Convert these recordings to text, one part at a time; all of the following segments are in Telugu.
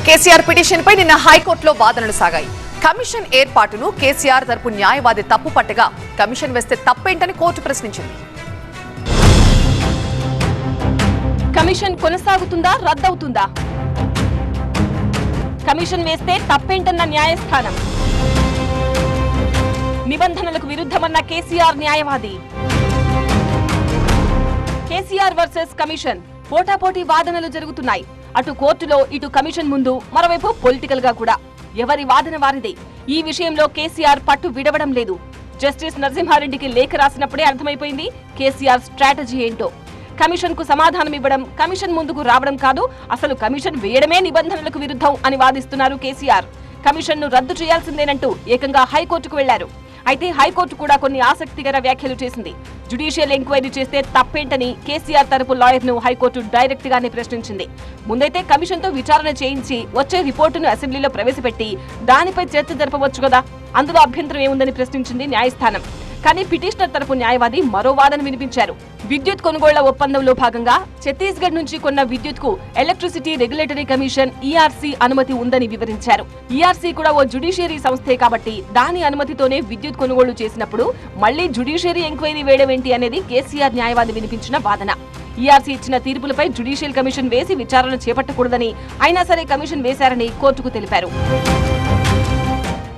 కేసీఆర్ పిటిషన్ పై నిన్న హైకోర్టులో వాదనలు సాగాయి. కమిషన్ ఏర్పాటును కేసీఆర్ తరపు న్యాయవాది తప్పు పట్టగా కమిషన్ వేస్తే తప్పేంటని కోర్టు ప్రశ్నించింది. కమిషన్ కొనసాగుతుందా రద్దవుతుందా? కమిషన్ వేస్తే తప్పేంటన్న న్యాయస్థానం. నిబంధనలకు విరుద్ధమన్న కేసీఆర్ న్యాయవాది. కేసీఆర్ వర్సెస్ కమిషన్ పోటాపోటీ వాదనలు జరుగుతున్నాయి. అటు కోర్టులో ఇటు కమిషన్ ముందు, మరోవైపు పొలిటికల్ గా కూడా ఎవరి వాదన వారిదే. ఈ విషయంలో కేసీఆర్ పట్టు విడవడం లేదు. జస్టిస్ నరసింహారెడ్డికి లేఖ రాసినప్పుడే అర్థమైపోయింది కేసీఆర్ స్ట్రాటజీ ఏంటో. కమిషన్ కు సమాధానం ఇవ్వడం, కమిషన్ ముందుకు రావడం కాదు, అసలు కమిషన్ వేయడమే నిబంధనలకు విరుద్ధం అని వాదిస్తున్నారు కేసీఆర్. కమిషన్ ను రద్దు చేయాల్సిందేనంటూ ఏకంగా హైకోర్టుకు వెళ్లారు. అయితే హైకోర్టు కూడా కొన్ని ఆసక్తికర వ్యాఖ్యలు చేసింది. జ్యుడిషియల్ ఎంక్వైరీ చేస్తే తప్పేంటని కేసీఆర్ తరపు లాయర్ ను హైకోర్టు డైరెక్ట్ గానే ప్రశ్నించింది. ముందైతే కమిషన్ తో విచారణ చేయించి వచ్చే రిపోర్టును అసెంబ్లీలో ప్రవేశపెట్టి దానిపై చర్చ జరపవచ్చు కదా, అందులో అభ్యంతరం ఏముందని ప్రశ్నించింది న్యాయస్థానం. కానీ పిటిషనర్ తరపు న్యాయవాది మరో వాదన వినిపించారు. విద్యుత్ కొనుగోళ్ల ఒప్పందంలో భాగంగా ఛత్తీస్గఢ్ నుంచి కొన్న విద్యుత్ కు ఎలక్ట్రిసిటీ రెగ్యులేటరీ కమిషన్ ఈఆర్సీ అనుమతి ఉందని వివరించారు. ఈఆర్సీ కూడా ఓ జ్యుడిషియరీ సంస్థే కాబట్టి దాని అనుమతితోనే విద్యుత్ కొనుగోళ్లు చేసినప్పుడు మళ్లీ జ్యుడిషియరీ ఎంక్వైరీ వేయడమేంటి అనేది కేసీఆర్ న్యాయవాది వినిపించిన వాదన. ఈఆర్సీ ఇచ్చిన తీర్పులపై జ్యుడిషియల్ కమిషన్ వేసి విచారణ చేపట్టకూడదని, అయినా సరే కమిషన్ వేశారని కోర్టుకు తెలిపారు.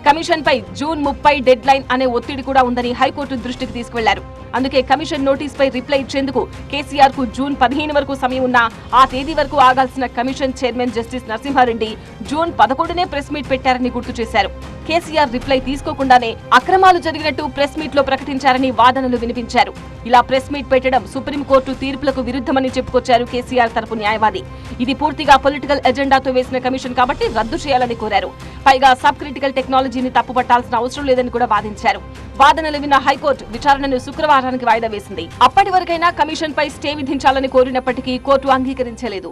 కమిషన్ పై జూన్ 30 డెడ్ లైన్ అనే ఒత్తిడి కూడా ఉందని హైకోర్టు దృష్టికి తీసుకువెళ్లారు. అందుకే కమిషన్ నోటీస్ పై రిప్లై ఇచ్చేందుకు కేసీఆర్ కు జూన్ 15 వరకు సమయం ఉన్నా ఆ తేదీ వరకు ఆగాల్సిన commission chairman justice Narasimha Reddy June 11నే press meet పెట్టారని గుర్తు చేశారు. కేసీఆర్ రిప్లై తీసుకోకుండానే అక్రమాలు జరిగినట్టు ప్రెస్ మీట్ లో ప్రకటించారని వాదనలు వినిపించారు. ఇలా ప్రెస్ మీట్ పెట్టడం సుప్రీంకోర్టు తీర్పులకు విరుద్ధమని చెప్పుకొచ్చారు కేసీఆర్ తరపు న్యాయవాది. ఇది పూర్తిగా పొలిటికల్ ఎజెండాతో వేసిన కమిషన్ కాబట్టి రద్దు చేయాలని కోరారు. పైగా సబ్ క్రిటికల్ టెక్నాలజీని తప్పుపట్టాల్సిన అవసరం లేదని కూడా వాదించారు. వాదనలు విన్న హైకోర్టు విచారణను శుక్రవారానికి వాయిదా వేసింది. అప్పటి వరకైనా కమిషన్ పై స్టే విధించాలని కోరినప్పటికీ కోర్టు అంగీకరించలేదు.